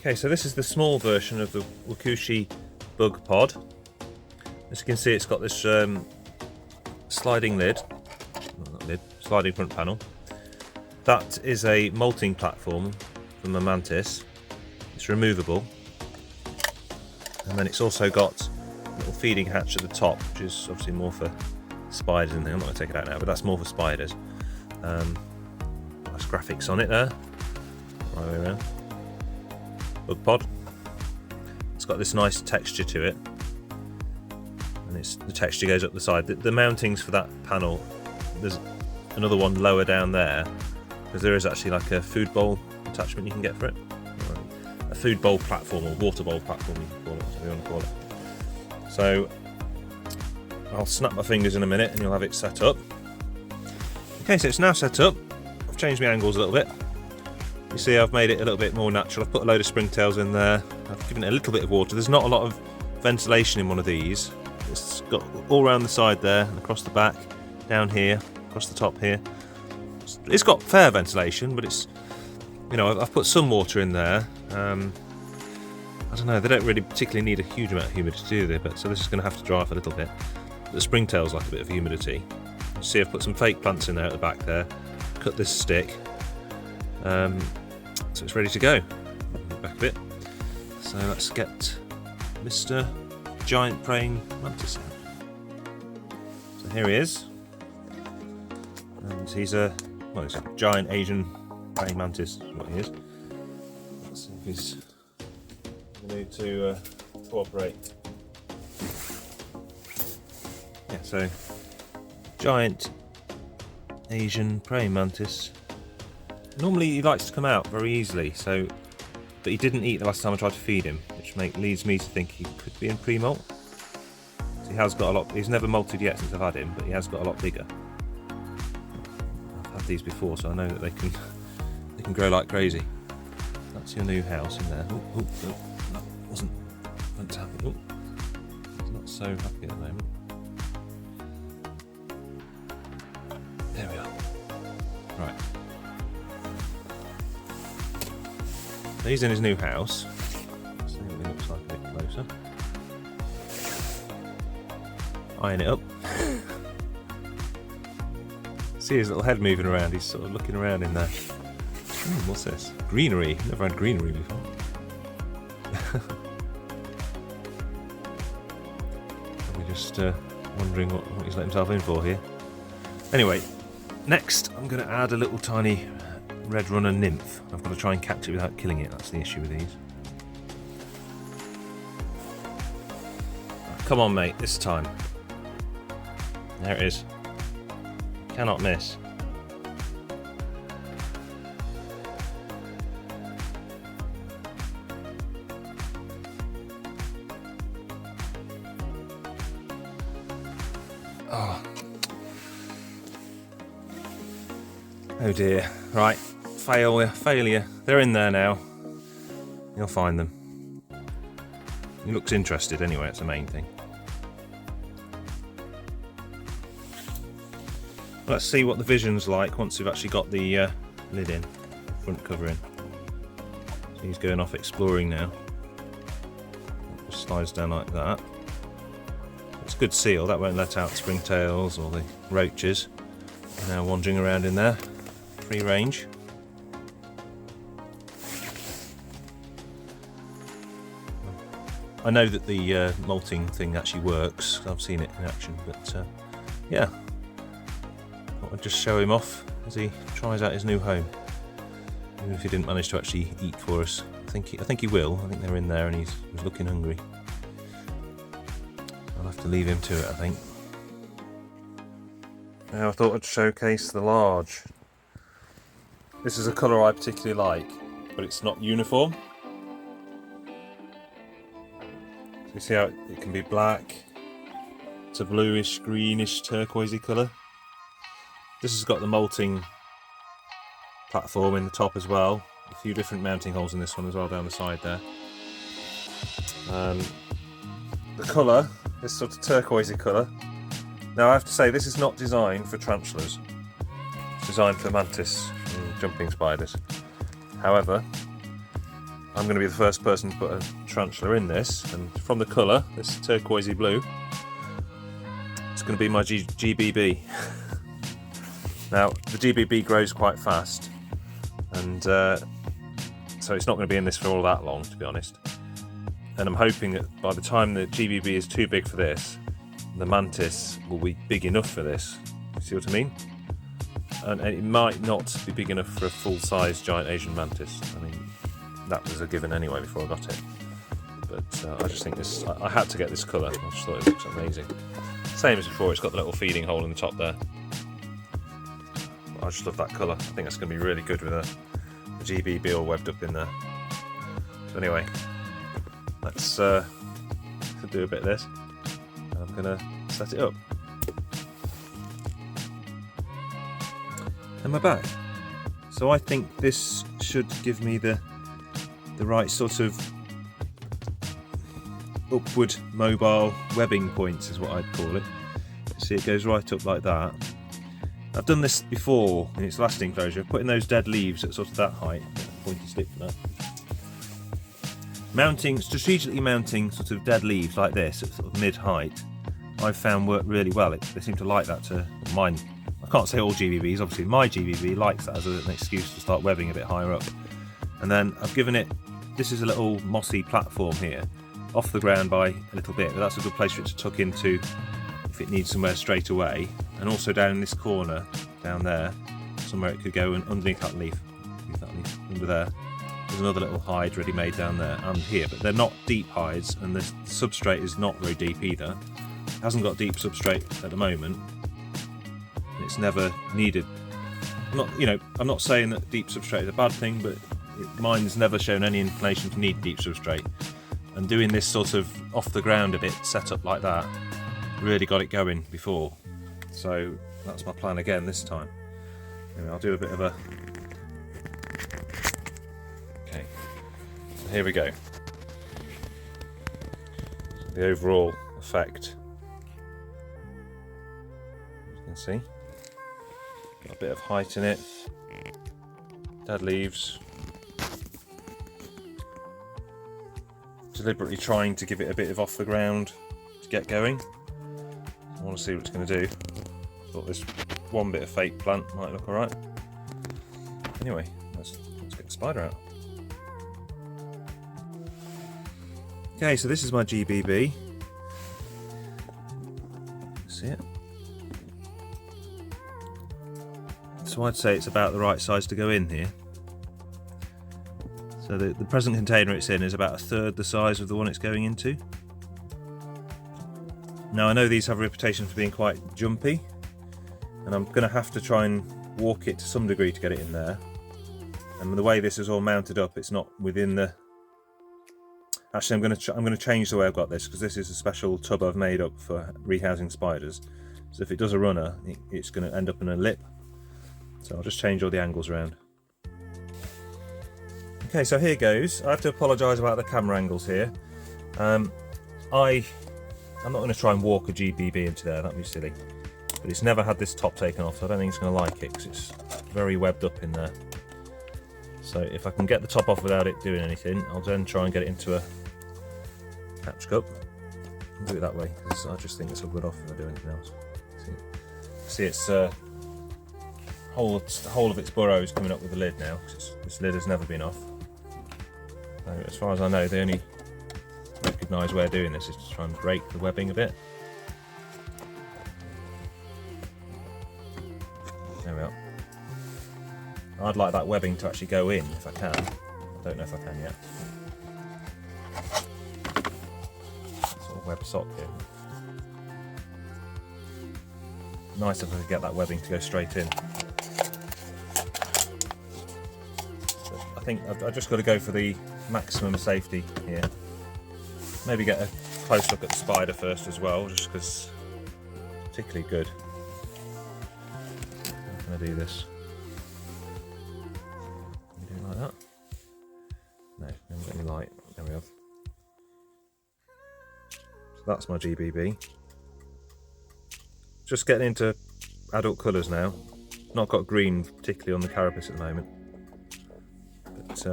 Okay, so this is the small version of the Wakushi bug pod. As you can see, it's got this sliding lid, well, not lid, sliding front panel. That is a molting platform from the mantis. It's removable, and then it's also got a little feeding hatch at the top, which is obviously more for spiders. And I'm not going to take it out now, but that's more for spiders. Nice graphics on it there, right way around. Bug pod. It's got this nice texture to it, and the texture goes up the side. The mountings for that panel, there's another one lower down there, because there is actually like a food bowl attachment you can get for it. A food bowl platform, or water bowl platform, you can call it, whatever you want to call it. So I'll snap my fingers in a minute and you'll have it set up. Okay, so it's now set up. I've changed my angles a little bit. You see, I've made it a little bit more natural. I've put a load of springtails in there. I've given it a little bit of water. There's not a lot of ventilation in one of these. It's got all around the side there, and across the back, down here, across the top here. It's got fair ventilation, but it's, you know, I've put some water in there. I don't know, they don't really particularly need a huge amount of humidity, do they? But so this is going to have to dry off a little bit. The springtails like a bit of humidity. You see, I've put some fake plants in there at the back there. Cut this stick. So it's ready to go. Back a bit. So let's get Mr. Giant Praying Mantis out. So here he is. And he's a giant Asian praying mantis, is what he is. Let's see if he's going to cooperate. Yeah, so giant Asian praying mantis. Normally he likes to come out very easily, but he didn't eat the last time I tried to feed him, which leads me to think he could be in pre-molt. So he has got a lot. He's never molted yet since I've had him, but he has got a lot bigger. I've had these before, so I know that they can grow like crazy. That's your new house in there. Oh, that wasn't meant to happen. Oh, he's not so happy at the moment. There we are. Right. So he's in his new house. Let's see what he looks like a bit closer. Eyeing it up. See his little head moving around. He's sort of looking around in there. What's this? Greenery. Never had greenery before. Probably just wondering what he's let himself in for here. Anyway, next I'm going to add a little tiny red runner nymph. I've got to try and catch it without killing it. That's the issue with these. Come on, mate, this time. There it is. Cannot miss. Oh dear. Right. Failure. They're in there now. You'll find them. He looks interested anyway, it's the main thing. Let's see what the vision's like once we've actually got the lid in, front cover in. So he's going off exploring now. It just slides down like that. It's a good seal, that won't let out the springtails or the roaches. They're now wandering around in there, free range. I know that the molting thing actually works, I've seen it in action, but yeah. Thought I'd just show him off as he tries out his new home. Even if he didn't manage to actually eat for us. I think he will. I think they're in there and he's looking hungry. I'll have to leave him to it, I think. Now I thought I'd showcase the large. This is a colour I particularly like, but it's not uniform. So you see how it can be black, it's a bluish, greenish, turquoisey colour. This has got the molting platform in the top as well. A few different mounting holes in this one as well down the side there. The colour, this sort of turquoisey colour. Now I have to say this is not designed for tarantulas. It's designed for mantis and jumping spiders. However, I'm going to be the first person to put a tarantula in this, and from the colour, this turquoisey blue, it's going to be my GBB. Now, the GBB grows quite fast, and so it's not going to be in this for all that long, to be honest. And I'm hoping that by the time the GBB is too big for this, the mantis will be big enough for this. You see what I mean? And it might not be big enough for a full-size giant Asian mantis. I mean, that was a given anyway before I got it. But I just think this, I had to get this colour. I just thought it looks amazing. Same as before, it's got the little feeding hole in the top there. I just love that colour. I think that's going to be really good with a GBB all webbed up in there. So anyway, let's do a bit of this. I'm going to set it up. And we're back. So I think this should give me the right sort of upward mobile webbing points is what I'd call it. See, it goes right up like that. I've done this before in its last enclosure, putting those dead leaves at sort of that height, pointy stick for that. Strategically mounting sort of dead leaves like this at sort of mid-height, I've found work really well. They seem to like that mine. I can't say all GBBs, obviously my GBB likes that as an excuse to start webbing a bit higher up. And then I've given it, this is a little mossy platform here, off the ground by a little bit, but that's a good place for it to tuck into if it needs somewhere straight away. And also down in this corner, down there, somewhere it could go and underneath that leaf, under there. There's another little hide ready made down there and here, but they're not deep hides, and the substrate is not very deep either. It hasn't got deep substrate at the moment. It's never needed. I'm not saying that deep substrate is a bad thing, but mine's never shown any inclination to need deep substrate. And doing this sort of off the ground a bit, set up like that, really got it going before. So that's my plan again this time. Anyway, I'll do a bit of a... Okay, so here we go. The overall effect, as you can see. Got a bit of height in it, dead leaves, deliberately trying to give it a bit of off the ground to get going. I want to see what it's going to do. I thought this one bit of fake plant might look alright. Anyway, let's get the spider out. Okay, so this is my GBB. See it? So I'd say it's about the right size to go in here. So the present container it's in is about a third the size of the one it's going into. Now I know these have a reputation for being quite jumpy, and I'm going to have to try and walk it to some degree to get it in there. And the way this is all mounted up, it's not within the... Actually, I'm going to change the way I've got this, because this is a special tub I've made up for rehousing spiders. So if it does a runner, it's going to end up in a lip. So I'll just change all the angles around. Okay, so here goes. I have to apologise about the camera angles here. I'm not going to try and walk a GBB into there, that'd be silly. But it's never had this top taken off, so I don't think it's going to like it, because it's very webbed up in there. So if I can get the top off without it doing anything, I'll then try and get it into a hatch cup. I'll do it that way, because I just think this will good off if I do anything else. See it's the whole of its burrow is coming up with the lid now, because this lid has never been off. So as far as I know, the only recognised way of doing this is to try and break the webbing a bit. There we are. I'd like that webbing to actually go in if I can. I don't know if I can yet. Sort of web sock here. Nice if I could get that webbing to go straight in. But I think I've just got to go for the maximum safety here. Maybe get a close look at the spider first as well, just because it's particularly good. How can I do this? Can you do it like that? No, I haven't got any light. There we have. So that's my GBB. Just getting into adult colours now. Not got green particularly on the carapace at the moment. But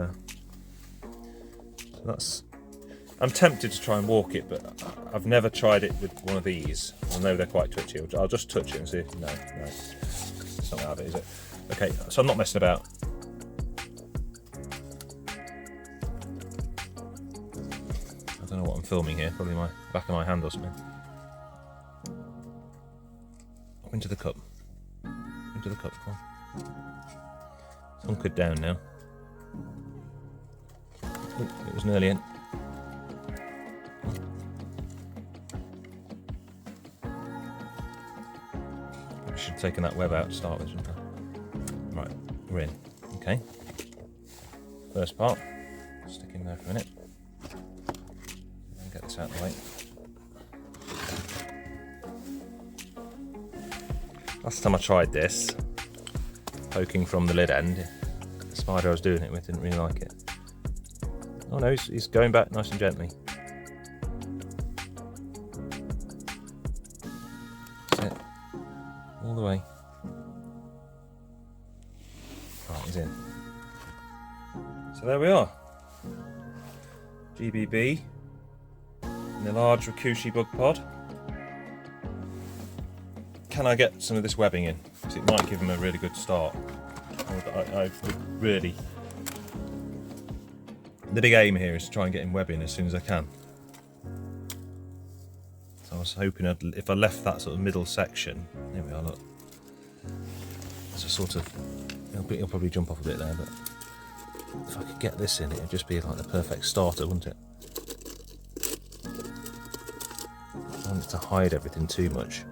So that's. I'm tempted to try and walk it, but I've never tried it with one of these. I know they're quite twitchy. I'll just touch it and see. No, it's not gonna have it, is it? Okay, so I'm not messing about. I don't know what I'm filming here. Probably my back of my hand or something. Up into the cup. Into the cup. Come on. It's hunkered down now. Ooh, it was nearly in. I should have taken that web out to start with, shouldn't I? Right, we're in. Okay. First part. Stick in there for a minute. And get this out of the way. Last time I tried this, poking from the lid end, the spider I was doing it with didn't really like it. Oh no, he's going back nice and gently. That's it. All the way. Right, he's in. So there we are. GBB in the large Rakushi bug pod. Can I get some of this webbing in? Because it might give him a really good start. I would really... The big aim here is to try and get him webbing as soon as I can. So I was hoping if I left that sort of middle section, there we are, look. It's a sort of, he'll probably jump off a bit there, but if I could get this in, it would just be like the perfect starter, wouldn't it? I don't want it to hide everything too much.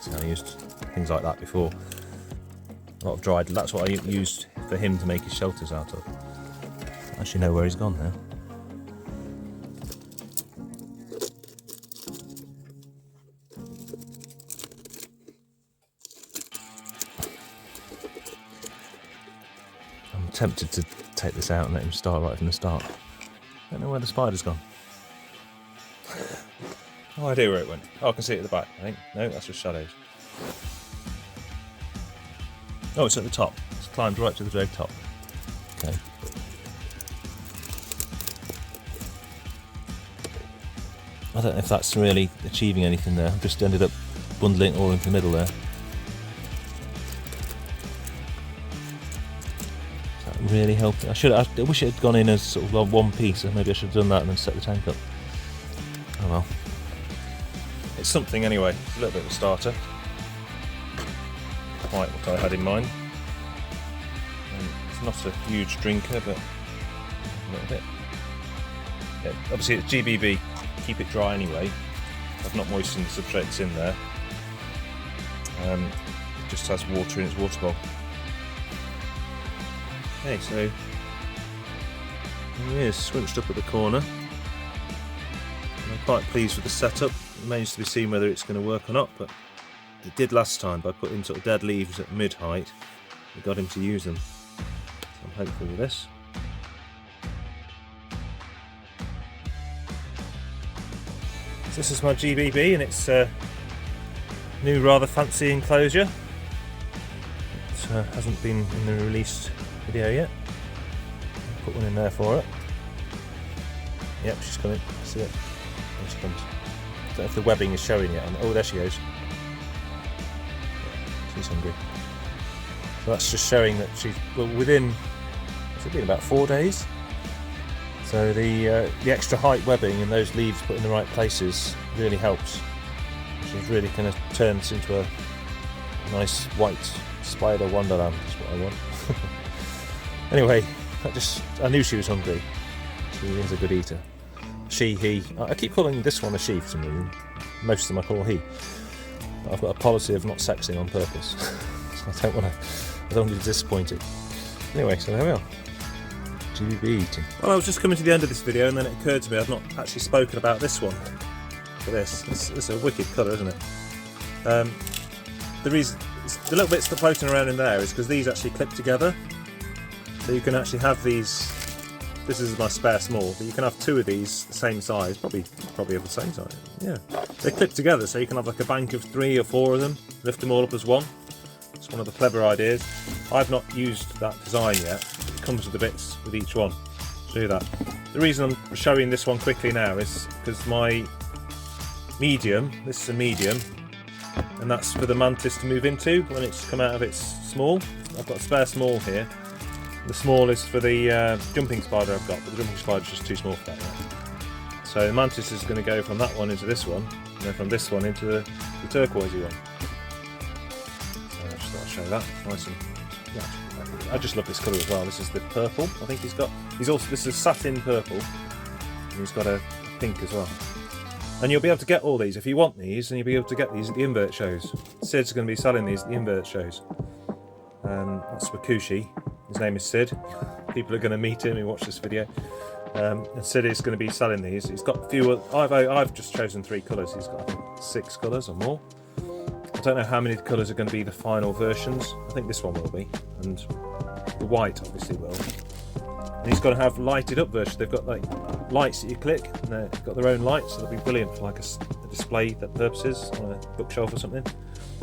So I used things like that before. A lot of dried, that's what I used for him to make his shelters out of. I actually know where he's gone now. I'm tempted to take this out and let him start right from the start. I don't know where the spider's gone. No idea where it went. Oh, I can see it at the back, I think. No, that's just shadows. Oh, it's at the top. It's climbed right to the very top. Okay. I don't know if that's really achieving anything there. I've just ended up bundling it all into the middle there. Does that really help? I wish it had gone in as sort of one piece, and maybe I should have done that and then set the tank up. Oh well. It's something anyway. It's a little bit of a starter. Quite what I had in mind. It's not a huge drinker, but a little bit. Yeah, obviously it's GBB, keep it dry anyway. I've not moistened the substrate that's in there. It just has water in its water bowl. Okay, so here he is, swinched up at the corner. I'm quite pleased with the setup. It remains to be seen whether it's going to work or not, but it did last time by putting sort of dead leaves at mid-height. We got him to use them. So I'm hopeful with this. So this is my GBB and its new rather fancy enclosure. It hasn't been in the released video yet. I'll put one in there for her. Yep, she's coming. See it? There she comes. I don't know if the webbing is showing yet. Oh, there she goes. She's hungry. So that's just showing that she's within. It's been about 4 days. So the extra height webbing and those leaves put in the right places really helps. She's really kind of turned this into a nice white spider wonderland. Is what I want. Anyway, I knew she was hungry. She is a good eater. She, he. I keep calling this one a she for some reason. Most of them I call he. But I've got a policy of not sexing on purpose. So I don't want to be disappointed. Anyway, so there we are. GBB eating. Well, I was just coming to the end of this video and then it occurred to me I've not actually spoken about this one. For this. It's a wicked colour, isn't it? The reason, the little bits that are floating around in there is because these actually clip together. So you can actually have these. This is my spare small, but you can have two of these the same size, probably of the same size. Yeah, they clip together, so you can have like a bank of 3 or 4 of them, lift them all up as one. It's one of the clever ideas. I've not used that design yet. It comes with the bits with each one to do that. The reason I'm showing this one quickly now is because my medium, this is a medium, and that's for the mantis to move into when it's come out of its small. I've got a spare small here. The small is for the jumping spider I've got, but the jumping spider's just too small for that yet. So the mantis is going to go from that one into this one, and then from this one into the turquoisey one. So I just thought I'd show that. Nice and, yeah, I just love this colour as well. This is the purple. I think he's also, this is satin purple, and he's got a pink as well. And you'll be able to get all these if you want these, and you'll be able to get these at the invert shows. Sid's going to be selling these at the invert shows. That's Wakushi. His name is Sid. People are going to meet him who watch this video. And Sid is going to be selling these. He's got a few. I've just chosen 3 colours. He's got, I think, 6 colours or more. I don't know how many colours are going to be the final versions. I think this one will be, and the white obviously will. And he's got to have lighted up versions. They've got like lights that you click, and they've got their own lights, so they'll be brilliant for like a display purposes on a bookshelf or something.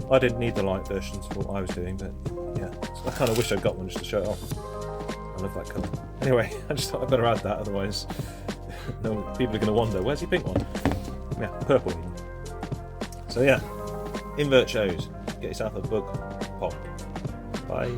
I didn't need the light versions for what I was doing, but yeah, so I kind of wish I'd got one just to show it off. I love that colour. Anyway, I just thought I'd better add that, otherwise no, people are going to wonder, where's your pink one? Yeah, purple. So yeah, invert shows. Get yourself a bug pop. Bye.